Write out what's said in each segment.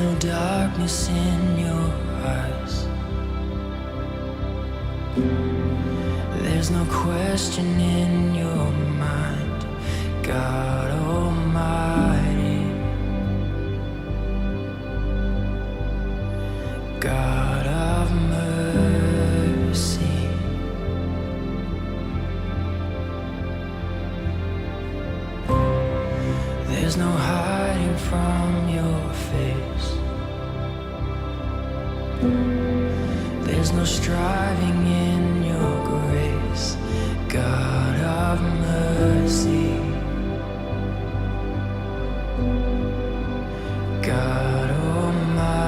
no darkness in your eyes. There's no question in your mind, God Almighty, God of mercy. There's no hiding from your face. There's no striving in your grace, God of mercy, God Almighty.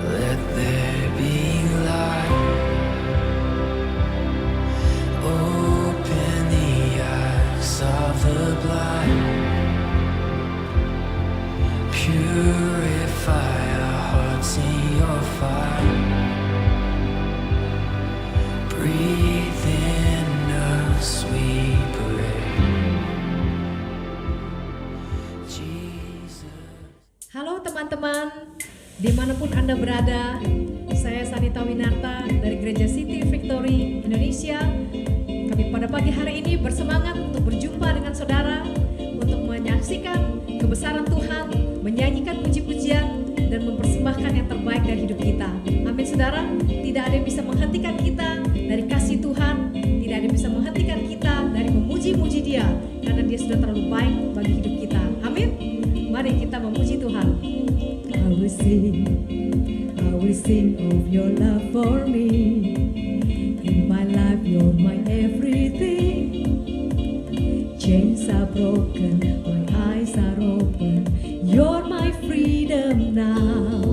Let there be light. Open the eyes of the blind. Purify our hearts in your fire. Breathe in us, we pray. Jesus. Halo teman-teman, dimanapun Anda berada, saya Sanita Winarta dari Gereja City Victory Indonesia. Kami pada pagi hari ini bersemangat untuk berjumpa dengan saudara, untuk menyaksikan kebesaran Tuhan, menyanyikan puji-pujian, dan mempersembahkan yang terbaik dari hidup kita. Amin saudara, tidak ada yang bisa menghentikan kita dari kasih Tuhan, tidak ada yang bisa menghentikan kita dari memuji-muji Dia, karena Dia sudah terlalu baik bagi hidup kita. Amin. Mari kita memuji Tuhan. I will sing of your love for me. In my life you're my everything. Chains are broken, my eyes are open. You're my freedom now.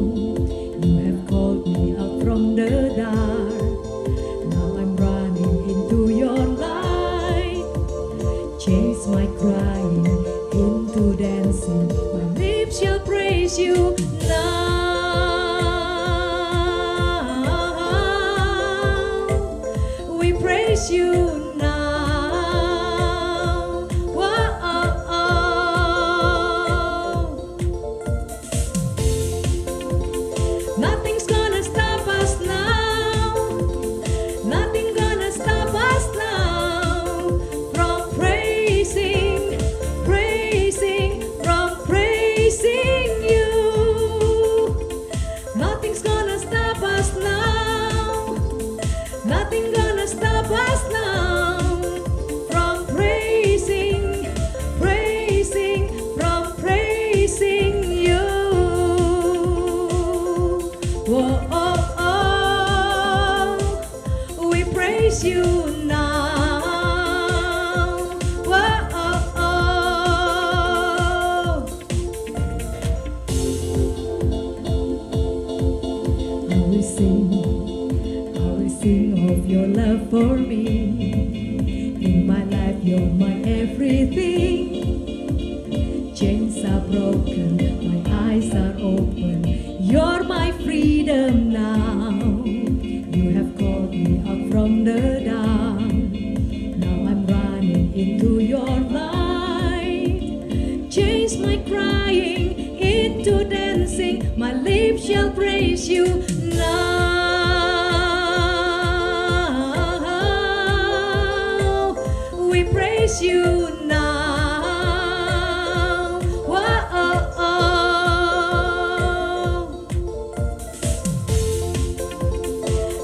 You have called me out from the dark. Now I'm running into your light. Change my crying into dancing. My lips shall praise you now. We praise you now. Whoa. Nothing's gonna stop us now. Nothing gonna stop us now from praising, from praising you. Nothing's gonna stop us now. Nothing gonna stop us now from praising, from praising you. Whoa, we praise you now. Whoa, I will sing of your love for me. In my life you're my everything. Chains are broken, my eyes are open. You're my freedom now. You have called me up from the dark. Now I'm running into your light. Change my crying into dancing. My lips shall praise you now. We praise you now. Whoa.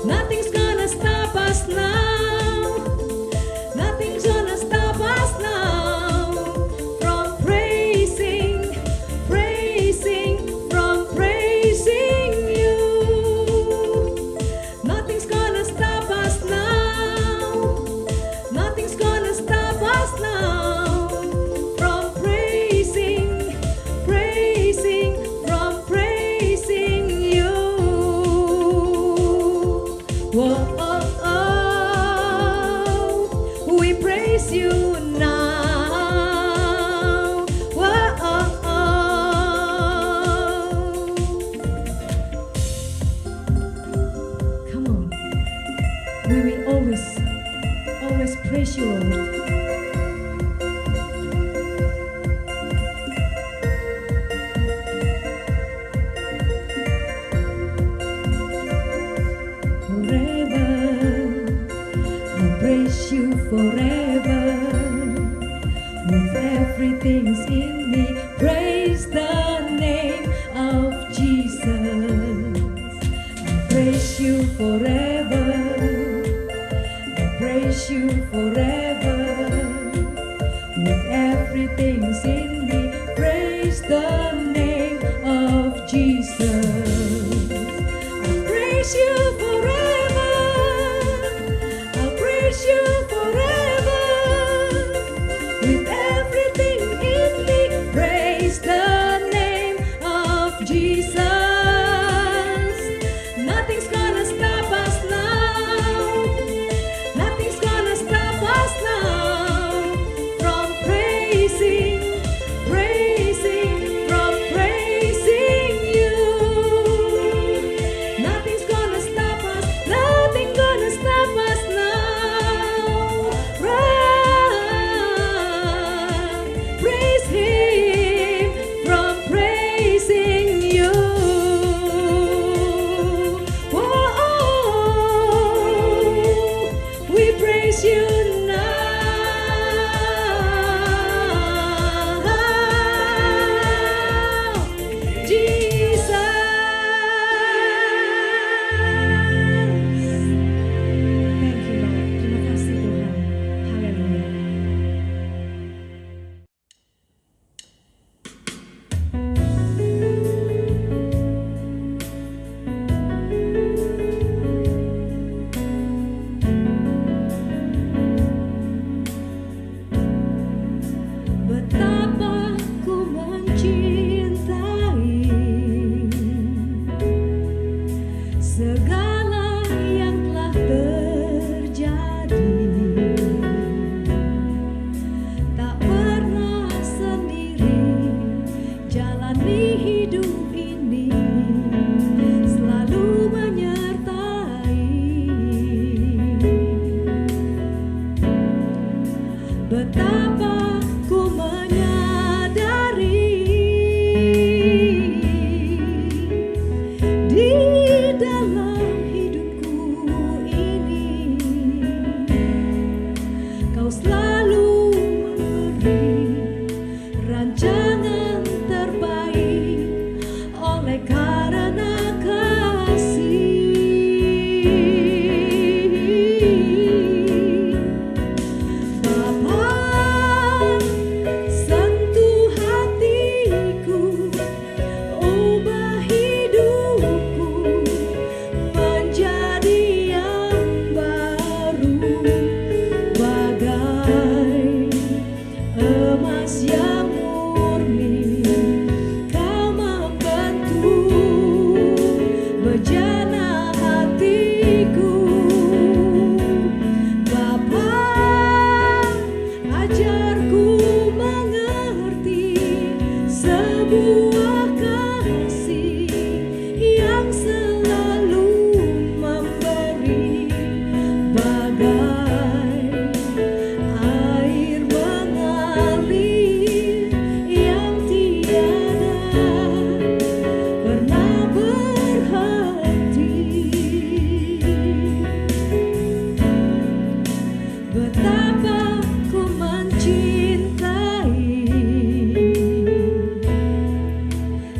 Nothing's gonna stop us now. Nothing's gonna stop us now from praising, from praising you. Nothing's gonna stop us now. Nothing's gonna stop us now from praising, from praising you. Whoa, we praise you now. Whoa, come on, we will always praise you, Lord. forever. With everything's in me, praise the name of Jesus. I praise you forever. I praise you forever. With everything's in me, praise the name of Jesus. I praise you forever. I praise you forever. With everything in me, praise the name of Jesus. Nothing's gonna stop us now. Nothing's gonna stop us now from praising, from praising you. Nothing's gonna stop us, nothing gonna stop us now. Run, praise Him from praising you. Whoa, we praise you now, Jesus. Thank you, Lord. Terima kasih Tuhan. Haleluya. Betapa ku mencintai segala yang telah terjadi. Tak pernah sendiri jalani hidup ini, selalu menyertai. Betapa ku menyadari di dalam hidupku ini, Kau selalu memberi rancangan terbaik oleh karena kasih. Bapa, sentuh hatiku, ubah hidupku menjadi yang baru, bagai emas yang murni. Kau membentuk bejana hatiku. Bapa, ajarku mengerti sebuah kasih yang selalu memberi, bagai air mengalir yang tiada pernah berhenti. Betapa ku mencintai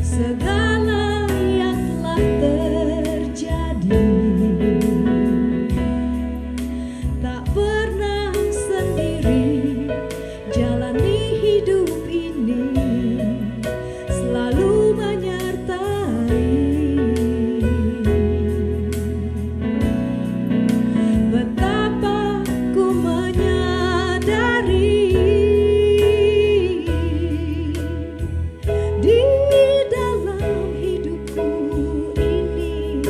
segala yang telah terjadi. Tak pernah sendiri jalani hidup ini, selalu menyertai. Betapa ku menyadari di dalam hidupku ini,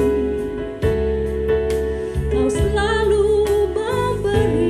Kau selalu memberi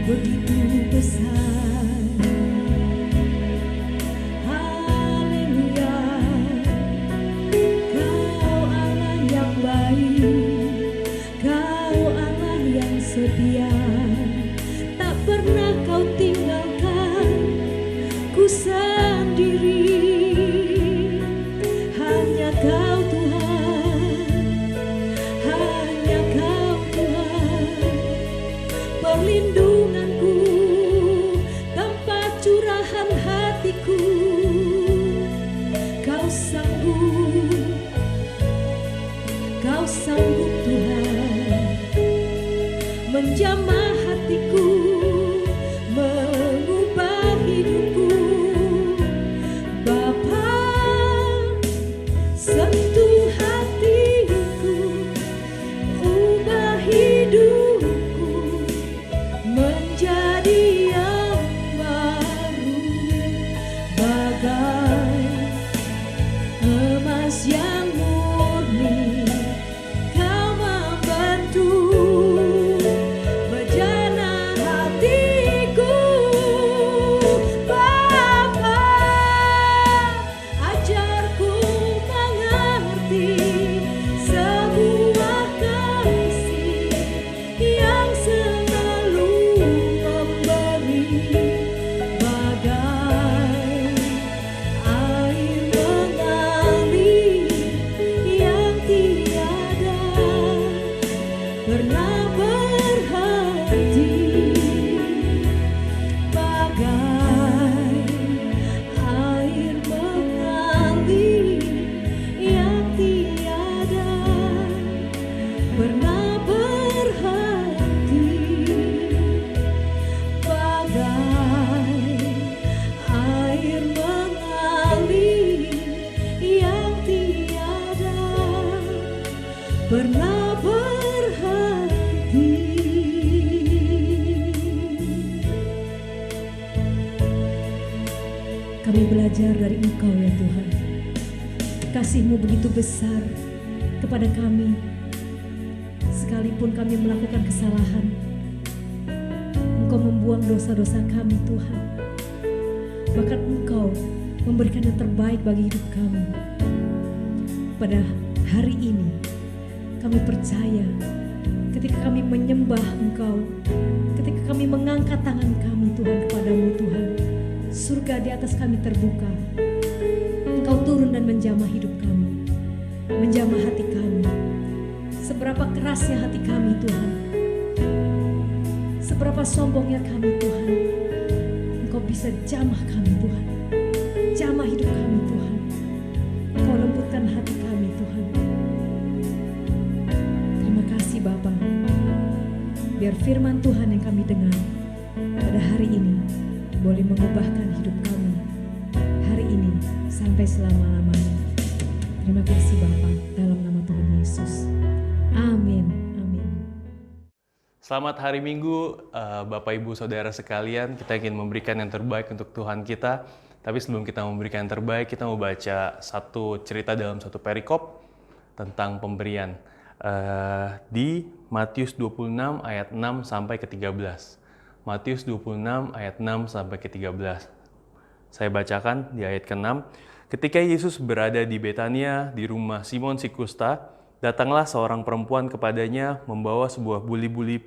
begitu besar. Haleluya, Kau Allah yang baik, Kau Allah yang setia, tak pernah Kau tinggalkan ku sendiri. Hanya Kau Tuhan, hanya Kau Tuhan, perlindunganku, tempat curahan hatiku. Kau sanggup Tuhan, menjamah hatiku, mengubah hidupku. Bapa, sentuh hatiku, ubah hidupku menjadi yang baru, bagai emas yang murni. Kau membentuk bejana hatiku. Bapa, ajarku mengerti sebuah kasih yang selalu memberi, bagai air mengalir yang tiada pernah berhenti, bagai air mengalir yang tiada pernah berhenti, bagai air mengalir yang tiada pernah berhenti. Kami belajar dari Engkau ya Tuhan. Kasih-Mu begitu besar kepada kami. Sekalipun kami melakukan kesalahan, Engkau membuang dosa-dosa kami Tuhan. Bahkan Engkau memberikan yang terbaik bagi hidup kami. Pada hari ini kami percaya, ketika kami menyembah Engkau, ketika kami mengangkat tangan kami Tuhan kepadamu Tuhan, surga di atas kami terbuka. Engkau turun dan menjamah hidup kami, menjamah hati kami. Seberapa kerasnya hati kami Tuhan, seberapa sombongnya kami Tuhan, Engkau bisa jamah kami Tuhan, jamah hidup kami Tuhan. Engkau lembutkan hati kami Tuhan. Terima kasih Bapa. Biar firman Tuhan yang kami dengar pada hari ini boleh mengubahkan hidup kami hari ini sampai selama-lamanya. Terima kasih Bapa, dalam nama Tuhan Yesus. Amin. Amin. Selamat hari Minggu, Bapak Ibu Saudara sekalian. Kita ingin memberikan yang terbaik untuk Tuhan kita. Tapi sebelum kita memberikan yang terbaik, kita mau baca satu cerita dalam satu perikop tentang pemberian. Di Matius 26 ayat 6 sampai ke 13. Matius 26 ayat 6 sampai ke 13. Saya bacakan di ayat ke-6. Ketika Yesus berada di Betania, di rumah Simon si Kusta, datanglah seorang perempuan kepadanya membawa sebuah buli-buli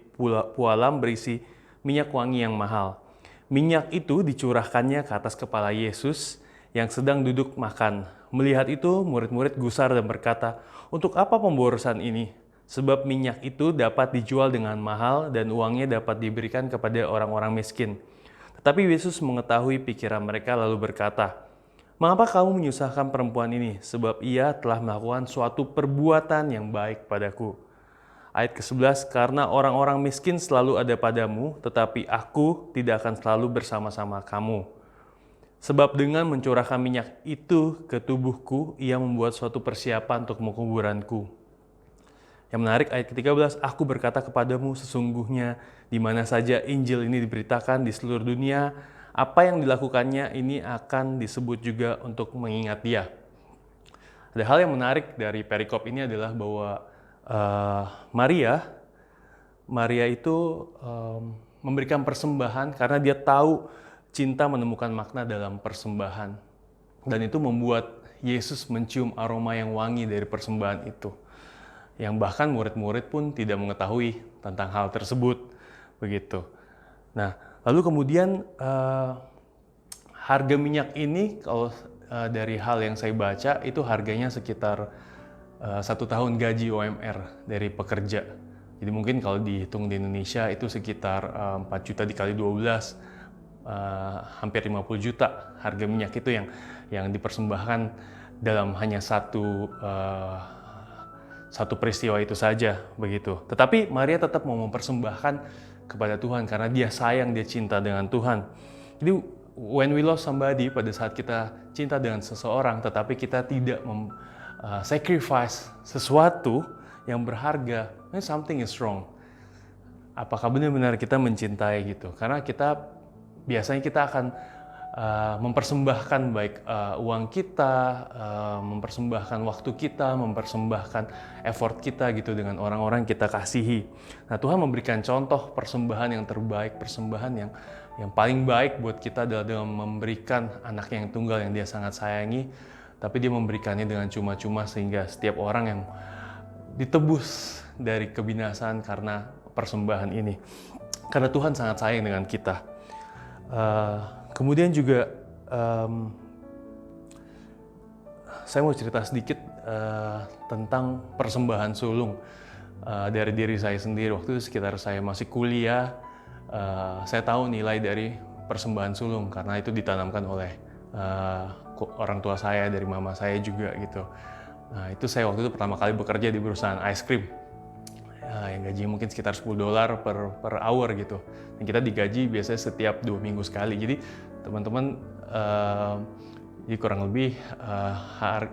pualam berisi minyak wangi yang mahal. Minyak itu dicurahkannya ke atas kepala Yesus yang sedang duduk makan. Melihat itu, murid-murid gusar dan berkata, "Untuk apa pemborosan ini? Sebab minyak itu dapat dijual dengan mahal dan uangnya dapat diberikan kepada orang-orang miskin." Tetapi Yesus mengetahui pikiran mereka lalu berkata, "Mengapa kamu menyusahkan perempuan ini? Sebab ia telah melakukan suatu perbuatan yang baik padaku." Ayat ke-11, "Karena orang-orang miskin selalu ada padamu, tetapi aku tidak akan selalu bersama-sama kamu. Sebab dengan mencurahkan minyak itu ke tubuhku, ia membuat suatu persiapan untuk penguburanku." Yang menarik ayat ke-13, "Aku berkata kepadamu sesungguhnya di mana saja Injil ini diberitakan di seluruh dunia, apa yang dilakukannya ini akan disebut juga untuk mengingat dia." Ada hal yang menarik dari perikop ini adalah bahwa Maria itu memberikan persembahan karena dia tahu cinta menemukan makna dalam persembahan. Dan itu membuat Yesus mencium aroma yang wangi dari persembahan itu. Yang bahkan murid-murid pun tidak mengetahui tentang hal tersebut. Begitu. Nah, lalu kemudian harga minyak ini kalau dari hal yang saya baca itu harganya sekitar 1 tahun gaji UMR dari pekerja. Jadi mungkin kalau dihitung di Indonesia itu sekitar 4 juta dikali 12, hampir 50 juta harga minyak itu yang dipersembahkan dalam hanya satu peristiwa itu saja begitu. Tetapi Maria tetap mau mempersembahkan kepada Tuhan karena dia sayang, dia cinta dengan Tuhan. Jadi when we love somebody, pada saat kita cinta dengan seseorang tetapi kita tidak sacrifice sesuatu yang berharga, something is wrong. Apakah benar-benar kita mencintai gitu? Karena biasanya kita akan mempersembahkan baik uang kita, mempersembahkan waktu kita, mempersembahkan effort kita gitu dengan orang-orang yang kita kasihi. Nah, Tuhan memberikan contoh persembahan yang terbaik, persembahan yang paling baik buat kita adalah dengan memberikan anaknya yang tunggal yang dia sangat sayangi, tapi dia memberikannya dengan cuma-cuma sehingga setiap orang yang ditebus dari kebinasaan karena persembahan ini. Karena Tuhan sangat sayang dengan kita. Kemudian juga saya mau cerita sedikit tentang persembahan sulung dari diri saya sendiri. Waktu itu sekitar saya masih kuliah, saya tahu nilai dari persembahan sulung karena itu ditanamkan oleh orang tua saya, dari mama saya juga gitu. Nah, itu saya waktu itu pertama kali bekerja di perusahaan ice cream. Yang gajinya mungkin sekitar $10 per hour gitu. Dan kita digaji biasanya setiap 2 minggu sekali. Jadi teman-teman, jadi kurang lebih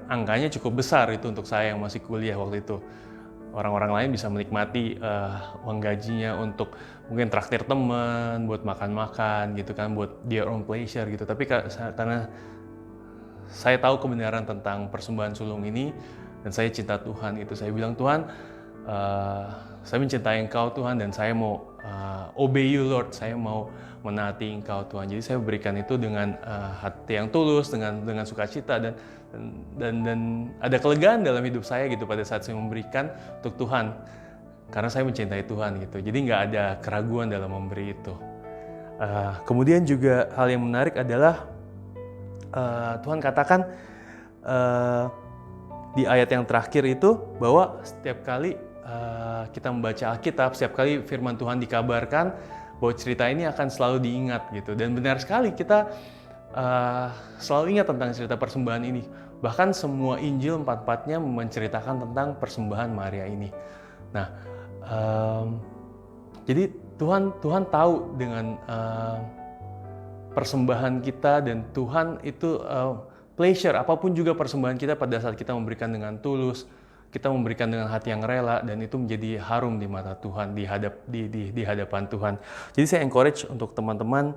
angkanya cukup besar itu untuk saya yang masih kuliah waktu itu. Orang-orang lain bisa menikmati uang gajinya untuk mungkin traktir teman, buat makan-makan gitu kan, buat their own pleasure gitu. Tapi karena saya tahu kebenaran tentang persembahan sulung ini dan saya cinta Tuhan, itu saya bilang, Tuhan, saya mencintai Engkau Tuhan dan saya mau obey you Lord, saya mau menaati Engkau Tuhan. Jadi saya berikan itu dengan hati yang tulus, dengan sukacita dan ada kelegaan dalam hidup saya gitu pada saat saya memberikan untuk Tuhan karena saya mencintai Tuhan gitu. Jadi nggak ada keraguan dalam memberi itu. Kemudian juga hal yang menarik adalah Tuhan katakan di ayat yang terakhir itu bahwa setiap kali kita membaca Alkitab, setiap kali firman Tuhan dikabarkan bahwa cerita ini akan selalu diingat gitu. Dan benar sekali kita selalu ingat tentang cerita persembahan ini. Bahkan semua Injil 4-4-nya menceritakan tentang persembahan Maria ini. Nah, jadi Tuhan tahu dengan persembahan kita dan Tuhan itu pleasure, apapun juga persembahan kita pada saat kita memberikan dengan tulus, kita memberikan dengan hati yang rela dan itu menjadi harum di mata Tuhan, di hadapan Tuhan. Jadi saya encourage untuk teman-teman,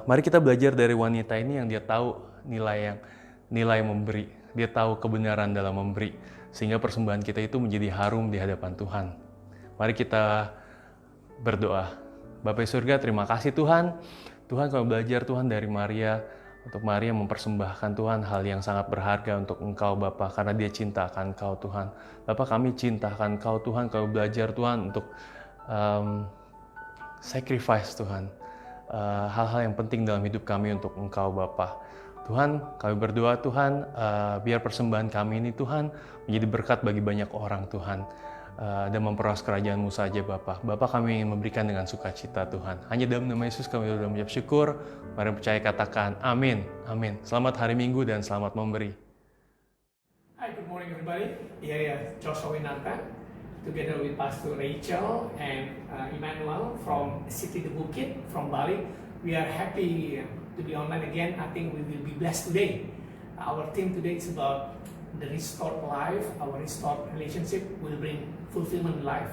mari kita belajar dari wanita ini yang dia tahu nilai memberi, dia tahu kebenaran dalam memberi, sehingga persembahan kita itu menjadi harum di hadapan Tuhan. Mari kita berdoa. Bapa di surga, terima kasih Tuhan. Tuhan, kami belajar Tuhan dari Maria, untuk Maria mempersembahkan Tuhan hal yang sangat berharga untuk Engkau Bapa, karena dia cinta akan Engkau Tuhan. Bapa, kami cinta akan Engkau Tuhan, kami belajar Tuhan untuk sacrifice Tuhan, hal-hal yang penting dalam hidup kami untuk Engkau Bapa. Tuhan, kami berdoa Tuhan, biar persembahan kami ini Tuhan menjadi berkat bagi banyak orang Tuhan. Dan memperluas kerajaan-Mu saja Bapa. Bapa, kami ingin memberikan dengan sukacita Tuhan. Hanya dalam nama Yesus kami sudah mengucap syukur. Mari percaya katakan amin. Amin. Selamat hari Minggu dan selamat memberi. Hi, good morning everybody. Here is Joshua Winarta together with Pastor Rachel and Emmanuel from City the Bukit from Bali. We are happy to be online again. I think we will be blessed today. Our theme today is about the restored life. Our restored relationship will bring fulfillment in life.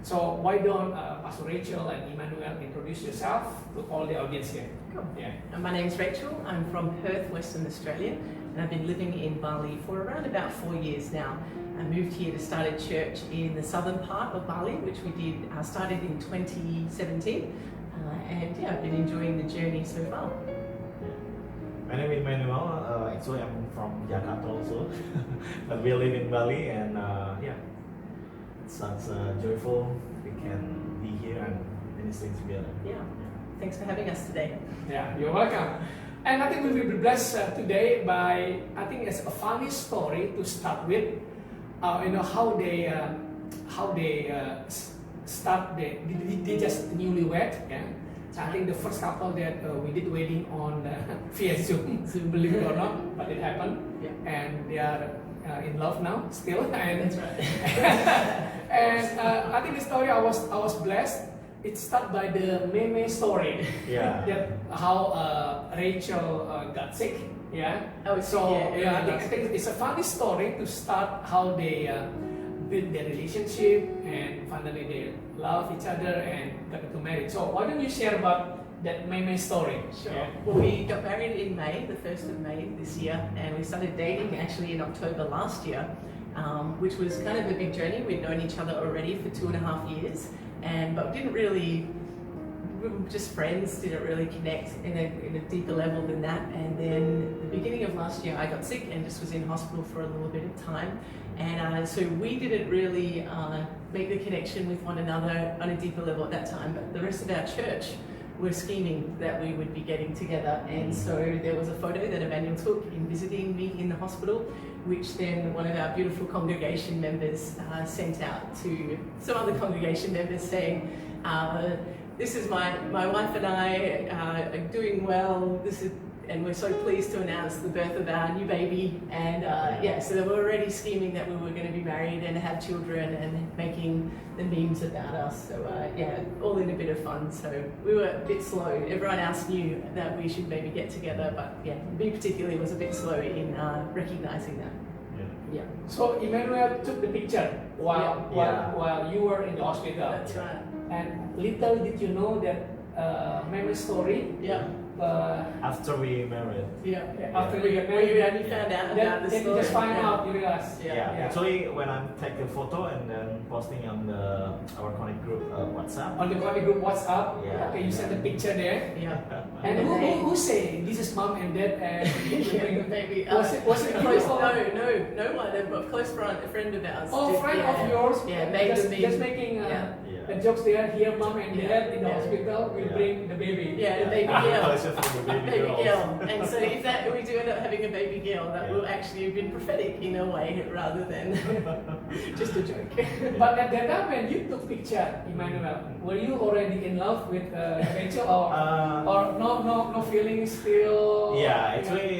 So why don't Pastor Rachel and Emmanuel introduce yourself to all the audience here? Cool. Yeah. My name's Rachel. I'm from Perth, Western Australia, and I've been living in Bali for around about 4 years now. I moved here to start a church in the southern part of Bali, which we started in 2017, and yeah, I've been enjoying the journey so far. My name is Manuel. Actually, I'm from Jakarta also, but we live in Bali, and yeah, it sounds joyful. We can be here and ministering together. Yeah, thanks for having us today. Yeah, you're welcome. And I think we will be blessed today by, I think it's a funny story to start with. You know how they they just newlywed, yeah. So I think the first couple that we did wedding on via Zoom, believe it or not, but it happened, Yeah. and they are in love now still. And That's right. and I think the story I was blessed. It started by the meme story. Yeah. That how Rachel got sick. Yeah. Oh, so yeah, I think it's a funny story to start how they build their relationship and finally they love each other and got into marriage. So why don't you share about that meme story? Sure. Yeah. Well, we got married in May, the 1st of May this year, and we started dating actually in October last year, which was kind of a big journey. We'd known each other already for 2.5 years, but we were just friends, didn't really connect in a deeper level than that. And then the beginning of last year, I got sick and just was in hospital for a little bit of time. And so we didn't really make the connection with one another on a deeper level at that time, but the rest of our church were scheming that we would be getting together. And so there was a photo that Emmanuel took in visiting me in the hospital, which then one of our beautiful congregation members sent out to some other congregation members saying, this is my wife and I are doing well. And we're so pleased to announce the birth of our new baby. And yeah, so they were already scheming that we were going to be married and have children and making the memes about us. So yeah, all in a bit of fun. So we were a bit slow. Everyone else knew that we should maybe get together, but yeah, me particularly was a bit slow in recognizing that. Yeah. So Emmanuel took the picture while you were in the hospital. That's right. And little did you know that meme story. Yeah. After we married. Yeah. After we get We married, only found out then about the you story. just find Yeah. out, you realize. Yeah. Actually, when I take a photo and then posting on our connect group WhatsApp. On the Connect group WhatsApp, Yeah. okay, you send the picture there. Yeah. And who say this is mom and dad and Yeah, maybe. was it close? you or- No one. A close friend of ours. Oh, did, friend yeah. of yours? Yeah, made just, the just meme. making Yeah. the jokes there. Here, mom and dad in the Yeah. hospital will Yeah. bring the baby. Yeah, the baby It's girl. just for the baby Baby girls. girl. And so if we do end up having a baby girl, that Yeah. will actually have been prophetic in a way rather than just a joke. But at that time when you took picture, Emmanuel, were you already in love with Rachel or no feelings still? Yeah, actually,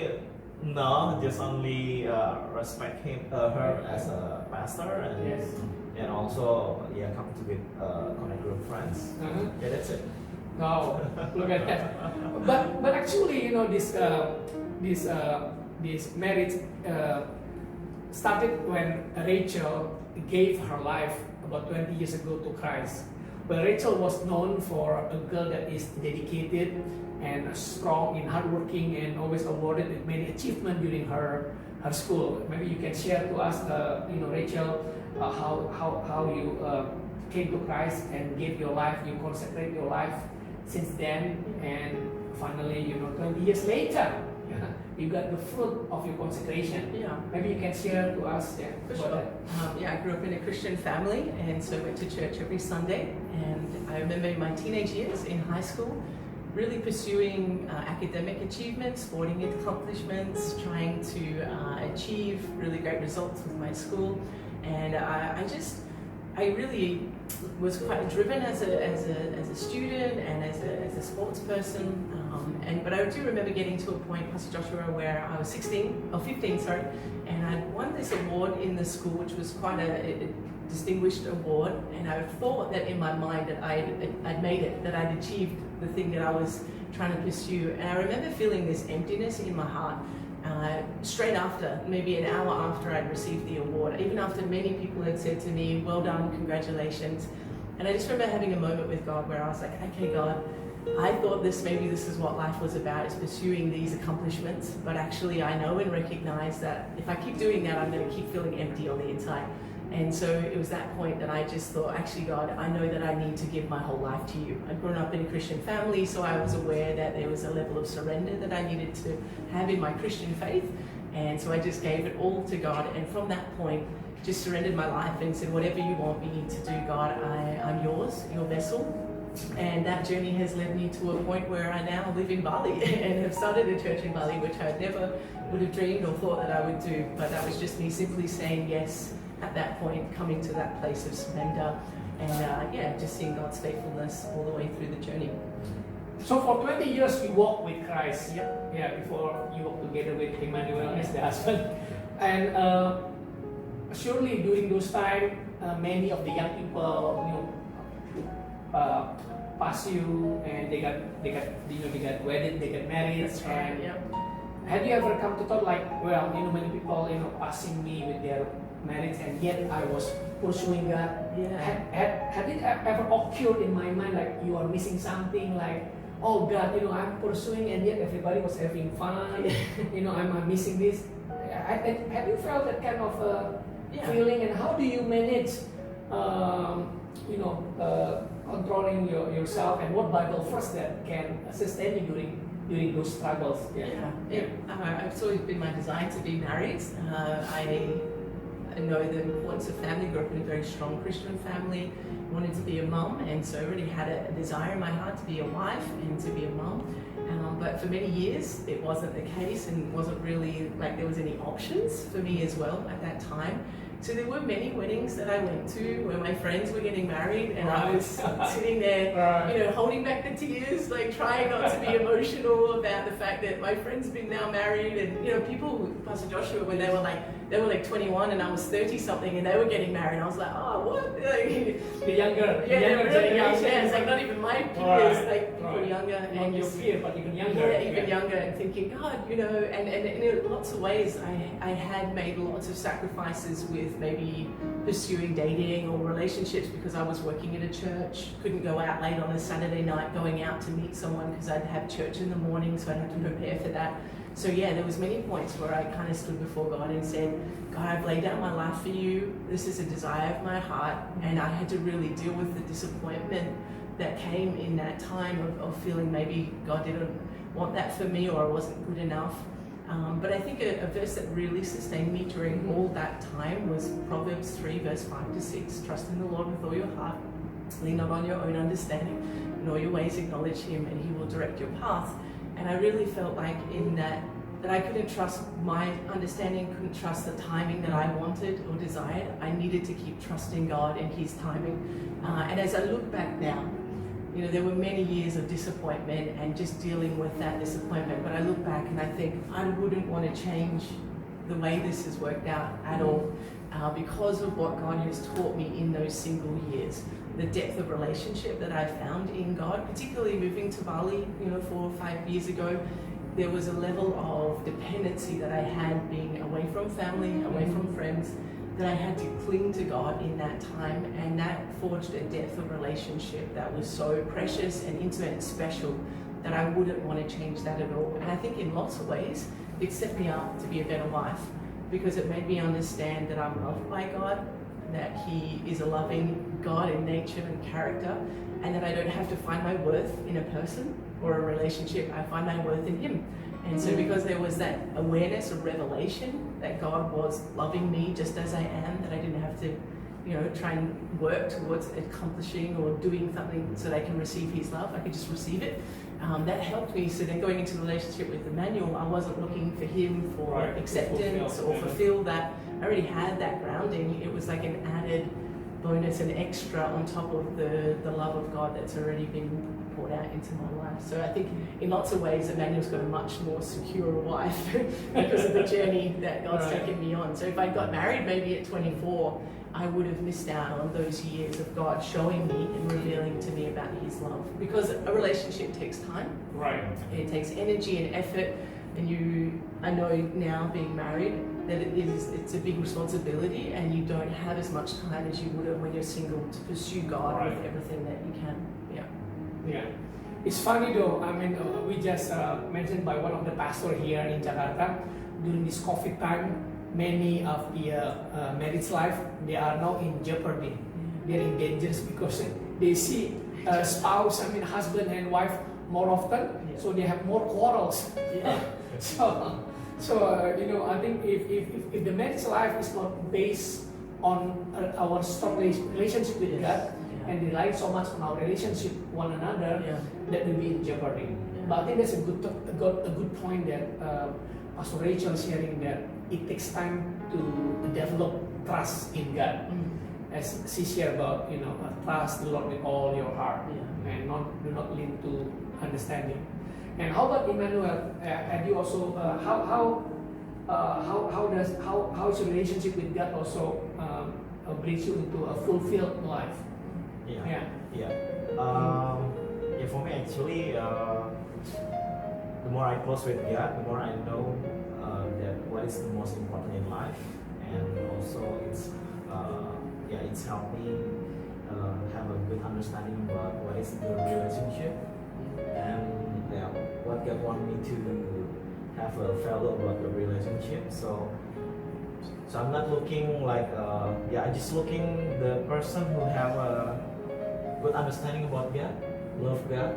no, just only respect her as a pastor, and Yes. and also come to with connect group friends. Uh-huh. Yeah, that's it. No, look at that. But actually, you know, this marriage started when Rachel gave her life about 20 years ago to Christ. But Rachel was known for a girl that is dedicated and strong and hardworking and always awarded with many achievements during her school. Maybe you can share to us, you know, Rachel, how you came to Christ and gave your life, you consecrate your life since then, and finally, you know, 20 years later, you got the fruit of your consecration. Yeah. Maybe you can share to us. Yeah, For about sure. that. Yeah, I grew up in a Christian family and so went to church every Sunday. And I remember in my teenage years in high school really pursuing academic achievements, sporting accomplishments, trying to achieve really great results with my school. And I really was quite driven as a student and as a sports person. But I do remember getting to a point, Pastor Joshua, where I was 15, and I'd won this award in the school, which was quite a distinguished award. And I thought that in my mind that I'd made it, that I'd achieved the thing that I was trying to pursue. And I remember feeling this emptiness in my heart. Straight after, maybe an hour after I'd received the award, even after many people had said to me, well done, congratulations, And I just remember having a moment with God where I was like, okay, God, I thought maybe this is what life was about, is pursuing these accomplishments, but actually I know and recognize that if I keep doing that, I'm going to keep feeling empty on the inside. And so it was that point that I just thought, actually, God, I know that I need to give my whole life to you. I'd grown up in a Christian family, so I was aware that there was a level of surrender that I needed to have in my Christian faith. And so I just gave it all to God. And from that point, just surrendered my life and said, whatever you want me to do, God, I'm yours, your vessel. And that journey has led me to a point where I now live in Bali and have started a church in Bali, which I never would have dreamed or thought that I would do. But that was just me simply saying yes at that point, coming to that place of surrender and just seeing God's faithfulness all the way through the journey. So for 20 years you walked with Christ. Yep. Yeah, before you walked together with Emmanuel as the husband. And surely during those time, many of the young people, pass you, and they got wedded, they got married. That's right. And Yep. have you ever come to thought like, well, many people, passing me with their marriage, and yet I was pursuing God? Yeah. Had it ever occurred in my mind like you are missing something, like, oh God, I'm pursuing and yet everybody was having fun, I'm missing this. Have you felt that kind of feeling, and how do you manage, controlling yourself, and what Bible verse that can sustain you during those struggles? It's always been my desire to be married. I know the importance of family. Grew up in a very strong Christian family. Wanted to be a mum, and so already had a desire in my heart to be a wife and to be a mum. But for many years, it wasn't the case, and wasn't really like there was any options for me as well at that time. So there were many weddings that I went to where my friends were getting married, and I was sitting there, holding back the tears, like trying not to be emotional about the fact that my friend's been now married, and people, Pastor Joshua, when they were like 21 and I was 30 something, and they were getting married, I was like, oh, what? The younger generation. Yeah, it's like not even my peers, like people younger. Not your peer, but even younger. Yeah, even younger, and thinking, God, and in lots of ways, I had made lots of sacrifices with maybe pursuing dating or relationships because I was working in a church, couldn't go out late on a Saturday night going out to meet someone because I'd have church in the morning, so I'd have to prepare for that. So there was many points where I kind of stood before God and said, God, I've laid out my life for you. This is a desire of my heart. And I had to really deal with the disappointment that came in that time of feeling maybe God didn't want that for me, or I wasn't good enough. But I think a verse that really sustained me during all that time was Proverbs 3, verse 5-6. Trust in the Lord with all your heart. Lean not on your own understanding. In all your ways acknowledge Him, and He will direct your path. And I really felt like in that I couldn't trust my understanding, couldn't trust the timing that I wanted or desired. I needed to keep trusting God and His timing. And as I look back now, there were many years of disappointment and just dealing with that disappointment. But I look back and I think I wouldn't want to change the way this has worked out at all, because of what God has taught me in those single years. The depth of relationship that I found in God, particularly moving to Bali, 4 or 5 years ago, there was a level of dependency that I had being away from family, away from friends, that I had to cling to God in that time, and that forged a depth of relationship that was so precious and intimate and special that I wouldn't want to change that at all. And I think in lots of ways, it set me up to be a better wife, because it made me understand that I'm loved by God, that He is a loving God in nature and character, and that I don't have to find my worth in a person or a relationship. I find my worth in Him. And so because there was that awareness of revelation that God was loving me just as I am, that I didn't have to try and work towards accomplishing or doing something so that I can receive His love, I could just receive it. That helped me. So then going into the relationship with Emmanuel, I wasn't looking for him for acceptance or fulfill that. I already had that grounding. It was like an added bonus, an extra on top of the love of God that's already been poured out into my life. So I think in lots of ways, Emmanuel's got a much more secure wife because of the journey that God's taken me on. So if I got married maybe at 24, I would have missed out on those years of God showing me and revealing to me about His love. Because a relationship takes time. Right. It takes energy and effort. And I know now being married, that it's a big responsibility, and you don't have as much time as you would have when you're single to pursue God with everything that you can. Yeah. Yeah. It's funny though, I mean, we just mentioned by one of the pastor here in Jakarta, during this COVID time, many of the marriage life, they are now in jeopardy. They're in danger because they see spouse, I mean husband and wife more often, so they have more quarrels. Yeah. So you know, I think if the marriage life is not based on our strong relationship with God, and rely so much on our relationship with one another, that will be in jeopardy. But I think that's a good point that Pastor Rachel is sharing, that it takes time to develop trust in God. As she shared about, you know, trust the Lord with all your heart, and do not lean to understanding. And how about Emmanuel? And you also how is your relationship with God also brings you into a fulfilled life? For me actually, the more I close with God, the more I know that what is the most important in life, and also it's helped me have a good understanding about what is the relationship, and what God wants me to have a value about the relationship. So I'm not looking like I just looking the person who have a good understanding about God, love God,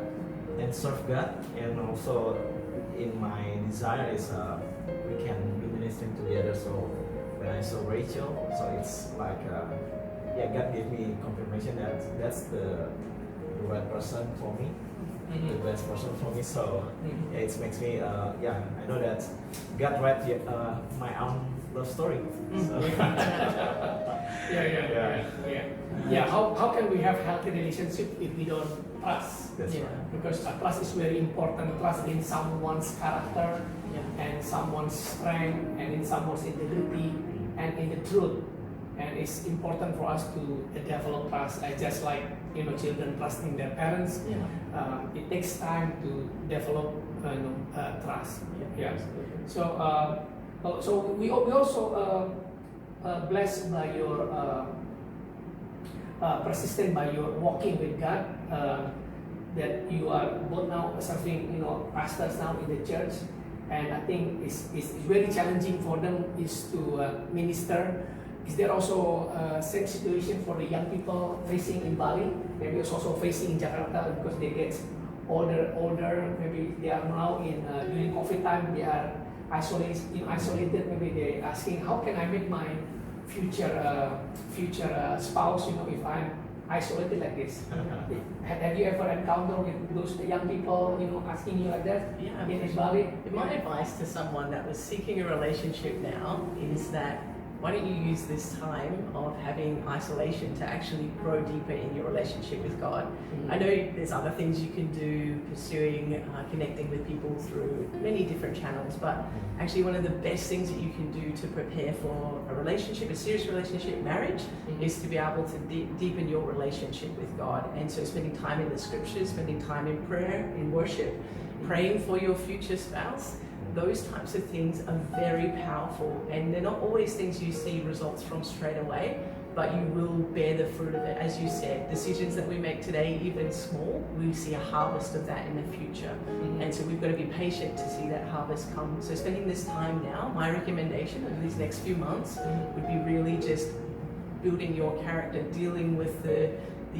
and serve God, and also in my desire is we can be ministering together. So when I saw Rachel, so it's like God gave me confirmation that that's the right person for me, the best person for me. So it makes me I know that God read my own love story. So. How can we have healthy relationship if we don't trust? That's right. Because trust is very important. Trust in someone's character, and someone's strength, and in someone's integrity, and in the truth. And it's important for us to develop trust, just like, you know, children trusting their parents. It takes time to develop trust. So we also blessed by your persistent by your walking with God. That you are both now serving, you know, pastors now in the church, and I think it's very challenging for them is to minister. Is there also same situation for the young people facing in Bali? Maybe it's also facing in Jakarta because they get older. Maybe they are now in during COVID time. They are isolated. Maybe they asking, how can I make my future spouse? You know, if I'm isolated like this. Have you ever encountered with those young people, you know, asking you like that in Bali? My advice to someone that was seeking a relationship now is that why don't you use this time of having isolation to actually grow deeper in your relationship with God? I know there's other things you can do, pursuing, connecting with people through many different channels, but actually one of the best things that you can do to prepare for a relationship, a serious relationship, marriage, is to be able to deepen your relationship with God. And so spending time in the scriptures, spending time in prayer, in worship, praying for your future spouse, those types of things are very powerful, and they're not always things you see results from straight away, but you will bear the fruit of it. As you said, decisions that we make today, even small, we see a harvest of that in the future. And so we've got to be patient to see that harvest come. So spending this time now, my recommendation over these next few months would be really just building your character, dealing with the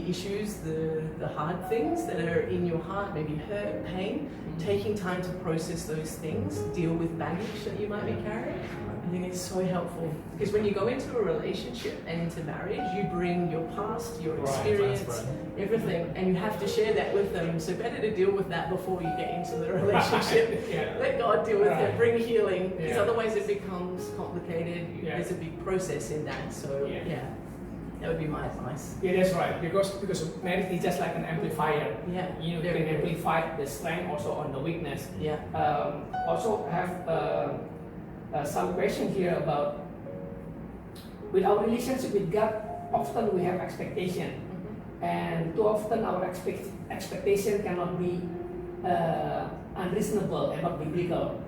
issues, the hard things that are in your heart, maybe hurt, pain, taking time to process those things, deal with baggage that you might be carrying. I think it's so helpful, because when you go into a relationship and into marriage, you bring your past, your experience, everything, and you have to share that with them. So better to deal with that before you get into the relationship. Let God deal with it, bring healing, because otherwise it becomes complicated. There's a big process in that. So that would be my advice. Yeah, that's right. Because marriage is just like an amplifier. You can amplify the strength also on the weakness. Also have some question here about with our relationship with God. Often we have expectation, and too often our expectation cannot be unreasonable and not biblical.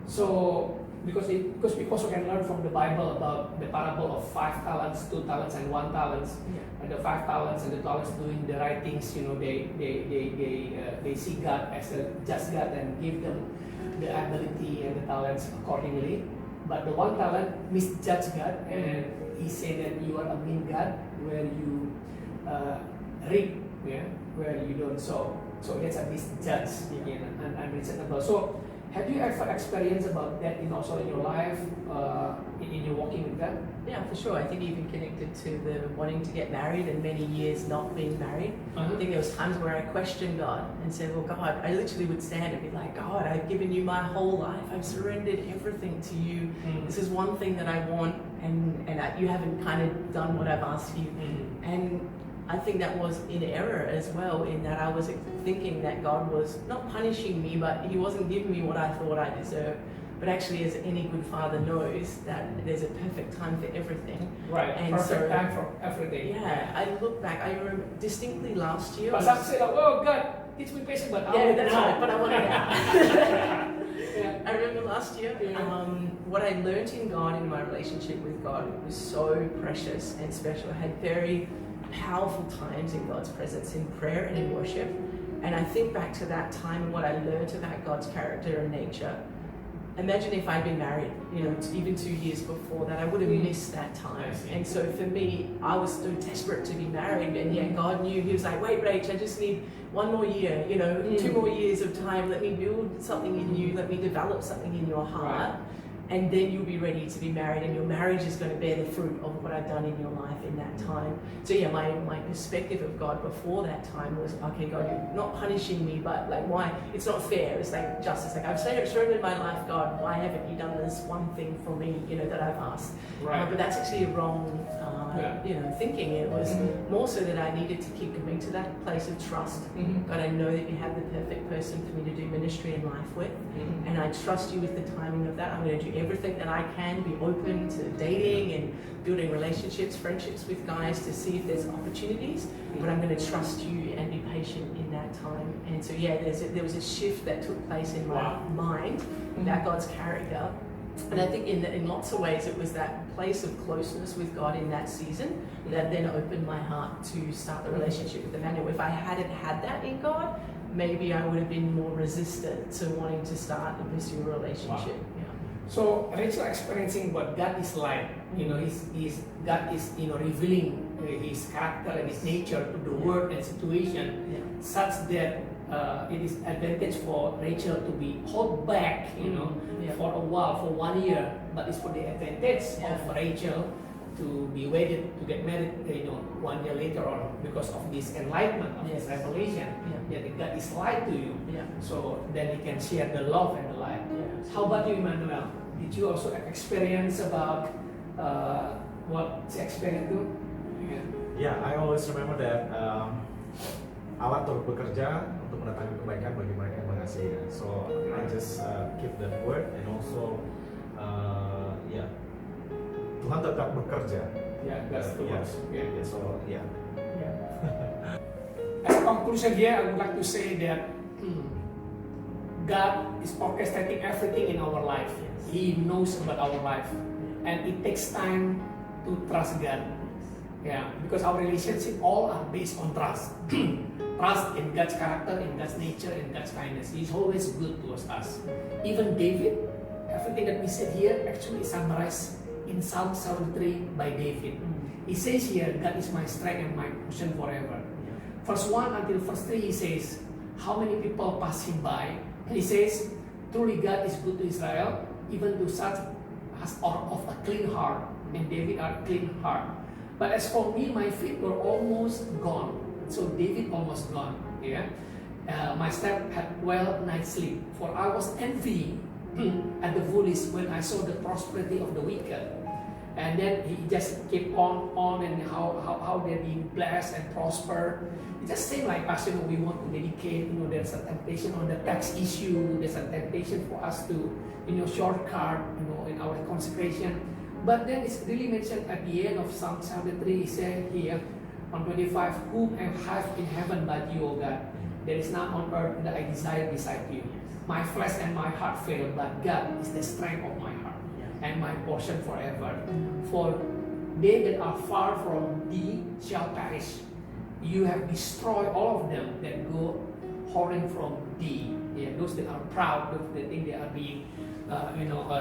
So because we also can learn from the Bible about the parable of 5 talents, 2 talents, and 1 talent. Yeah. And the 5 talents and the talents doing the right things, they see God as a just God and give them the ability and the talents accordingly. But the 1 talent misjudged God, and he said that you are a mean God where you reap, where you don't sow. So that's a misjudge, and unreasonable. So have you ever experienced about that also in your life, in your walking with God? Yeah, for sure. I think even connected to the wanting to get married and many years not being married. I think there was times where I questioned God and said, well, God, I literally would stand and be like, God, I've given you my whole life. I've surrendered everything to you. This is one thing that I want, and you haven't kind of done what I've asked you. And I think that was in error as well, in that I was thinking that God was not punishing me, but he wasn't giving me what I thought I deserved. But actually, as any good father knows, that there's a perfect time for everything. Right, and perfect time for everything. Yeah, I look back, I remember distinctly last year. But some say, like, oh God, teach me patience, but I yeah, want that's now. right, but I want it now. I remember last year, what I learned in God, in my relationship with God, it was so precious and special. I had very powerful times in God's presence, in prayer and in worship. And I think back to that time and what I learned about God's character and nature. Imagine if I'd been married, even 2 years before that, I would have missed that time. And so for me, I was so desperate to be married, and yet God knew. He was like, wait, Rach, I just need 1 more year, 2 more years of time. Let me build something in you. Let me develop something in your heart. Right. And then you'll be ready to be married, and your marriage is going to bear the fruit of what I've done in your life in that time. So yeah, my perspective of God before that time was, okay, God, you're not punishing me, but like, why? It's not fair. It's like justice. Like, I've surrendered my life, God. Why haven't you done this one thing for me, that I've asked? Right. But that's actually a wrong, thinking. It was more so that I needed to keep coming to that place of trust. God, I know that you have the perfect person for me to do ministry and life with, and I trust you with the timing of that. I'm going to do everything that I can, be open to dating and building relationships, friendships with guys to see if there's opportunities, but I'm going to trust you and be patient in that time. And so yeah, there was a shift that took place in my mind about God's character. And I think in lots of ways it was that place of closeness with God in that season that then opened my heart to start the relationship with Emmanuel. If I hadn't had that in God, maybe I would have been more resistant to wanting to start and pursue a relationship. Yeah. So Rachel experiencing what God is like, God is revealing his character and his nature to the world and situation, such that it is advantage for Rachel to be held back, for a while, for 1 year, but it's for the advantage of Rachel to be wedded, to get married, 1 year later on, because of this enlightenment of this revelation, that God is light to you. So then you can share the love and the light. How about you, Emmanuel? Did you also experience about what she experienced too? Yeah, I always remember that Allah turut bekerja untuk mendatangkan kebaikan bagi mereka yang mengasihi. So I just keep that word, and also Tuhan tetap bekerja. Yeah, that's the word. So As a conclusion here, I would like to say that God is orchestrating everything in our life. He knows about our life, and it takes time to trust God. Yeah, because our relationship all are based on trust. Trust in God's character, in God's nature, in God's kindness. He's always good towards us. Even David, everything that we said here actually is summarized in Psalm 73 by David. He says here, God is my strength and my portion forever. Verse 1 until verse 3, he says, how many people pass him by? And he says, truly God is good to Israel, even to such as are of a clean heart. And David are clean heart. But as for me, my feet were almost gone. So David almost gone. My step had well night's sleep. For I was envy at the foolish when I saw the prosperity of the wicked. And then he just kept on and how they're being blessed and prosper. It just seems like us, we want to dedicate, there's a temptation on the tax issue, there's a temptation for us to, shortcut, in our consecration. But then it's really mentioned at the end of Psalm 73, he said here on 25, whom I have in heaven but you, O God. there is none on earth that I desire beside you. My flesh and my heart fail, but God is the strength of my heart and my portion forever. For they that are far from thee shall perish. You have destroyed all of them that go whoring from thee. Yeah, those that are proud, those that think they are being,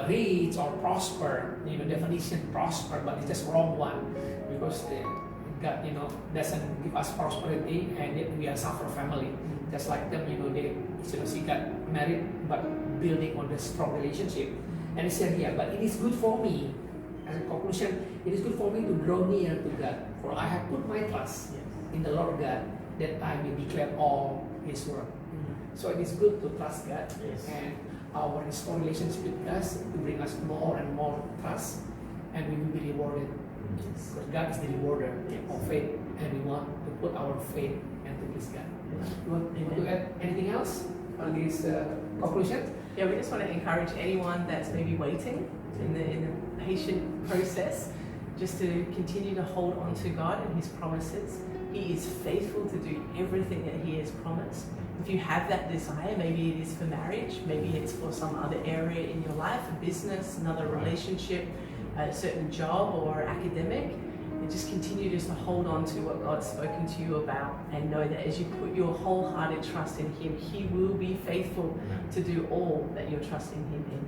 rich or prosper. Definition prosper, but it's just wrong one because God, doesn't give us prosperity, and yet we are suffer family. Just like them, she got married, but building on the strong relationship. And he said here, but it is good for me. As a conclusion, it is good for me to draw near to God, for I have put my trust in the Lord God, that I may declare all His word. So it is good to trust God, and our strong relationship with God to bring us more and more trust, and we will be rewarded. Because God is the rewarder of faith, and we want to put our faith and to please God. You want to add anything else on this conclusion? Yeah, we just want to encourage anyone that's maybe waiting in the patient process, just to continue to hold on to God and His promises. He is faithful to do everything that He has promised. If you have that desire, maybe it is for marriage, maybe it's for some other area in your life, a business, another relationship, a certain job or academic, and just continue just to hold on to what God's spoken to you about, and know that as you put your wholehearted trust in Him, He will be faithful to do all that you're trusting Him in.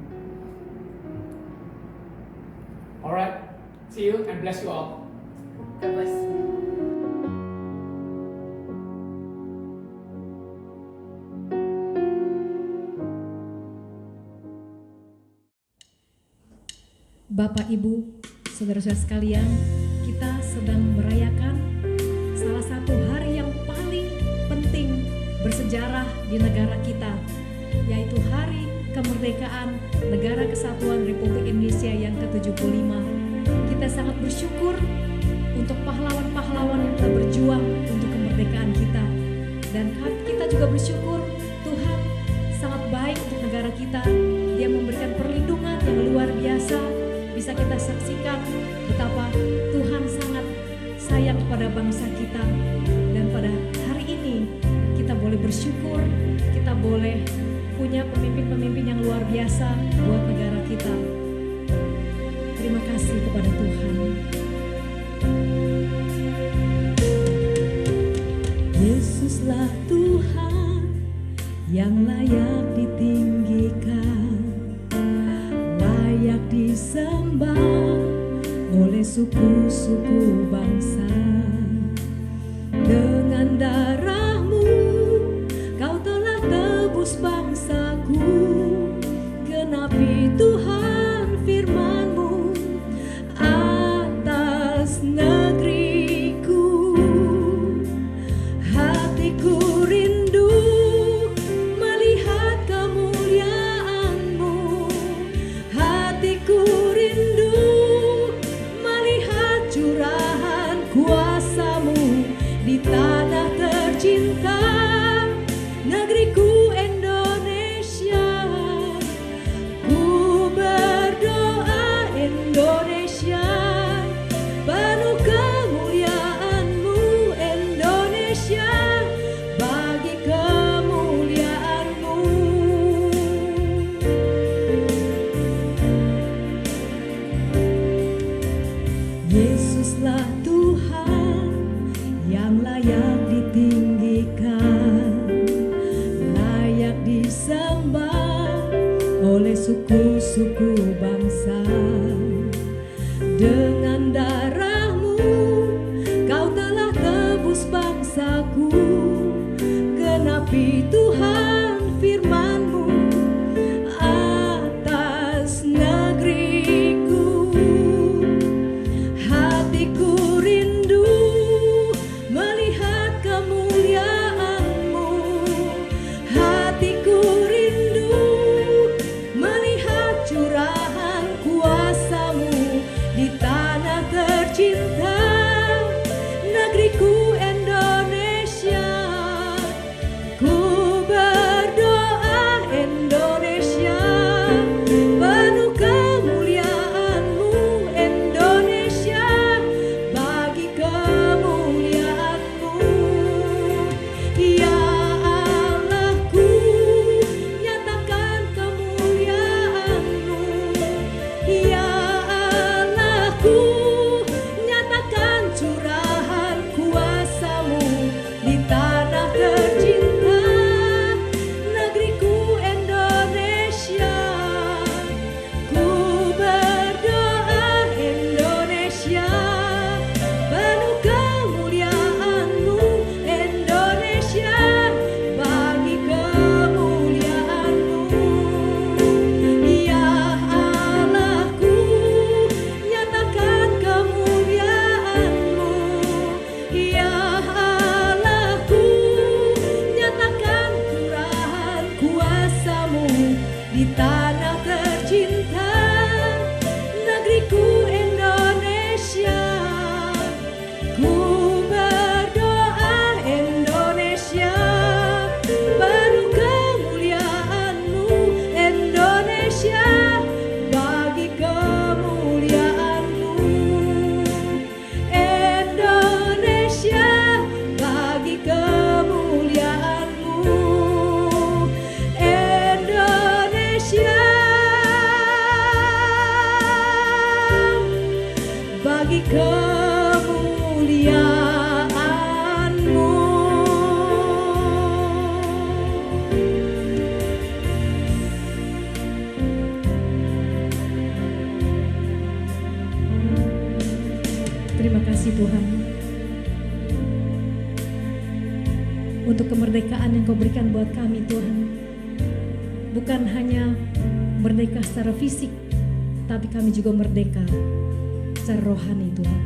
All right. See you and bless you all. God bless. Bapak, Ibu, saudara-saudara sekalian, kita sedang merayakan salah satu hari yang paling penting bersejarah di negara kita, yaitu Hari Kemerdekaan Negara Kesatuan Republik Indonesia yang ke-75. Kita sangat bersyukur untuk pahlawan-pahlawan yang telah berjuang untuk kemerdekaan kita. Dan kita juga bersyukur Tuhan sangat baik untuk negara kita. Dia memberikan perlindungan yang luar biasa. Bisa kita saksikan betapa Tuhan sangat sayang kepada bangsa kita. Dan pada hari ini kita boleh bersyukur, kita boleh punya pemimpin-pemimpin yang luar biasa buat negara kita. Terima kasih kepada Tuhan. Yesuslah Tuhan yang layak ditinggikan, layak disembah oleh suku-suku bangsa. Dengan darah-Mu Kau telah tebus bangsaku. Genapi Tuhan firman-Mu atas negeriku. Hatiku rindu melihat kemuliaan-Mu. Hatiku rindu melihat curahan kuasa-Mu di tanah tercinta, negeriku Indonesia. Ku berdoa Indonesia, penuh kemuliaan-Mu Indonesia, bagi kemuliaan-Mu. Yesuslah Tuhan yang layak ditinggikan, layak disembah oleh suku-suku bangsa. Dengan darah-Mu Kau telah tebus bangsaku. Genapi Tuhan firman-Mu atas negeriku. Hatiku rindu melihat kemuliaan-Mu. Hatiku rindu melihat curahan kuasa-Mu di tanah tercinta. kemerdekaan yang Kau berikan buat kami Tuhan. Bukan hanya merdeka secara fisik, tapi kami juga merdeka secara rohani Tuhan.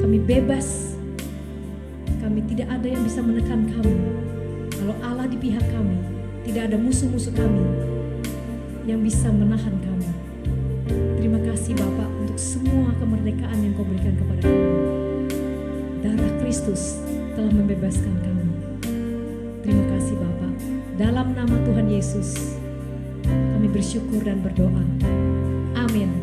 Kami bebas, kami tidak ada yang bisa menekan kami. Kalau Allah di pihak kami, tidak ada musuh-musuh kami yang bisa menahan kami. Terima kasih Bapak untuk semua kemerdekaan yang Kau berikan kepada kami. Darah Kristus telah membebaskan kami. Terima kasih Bapak. Dalam nama Tuhan Yesus, kami bersyukur dan berdoa. Amin.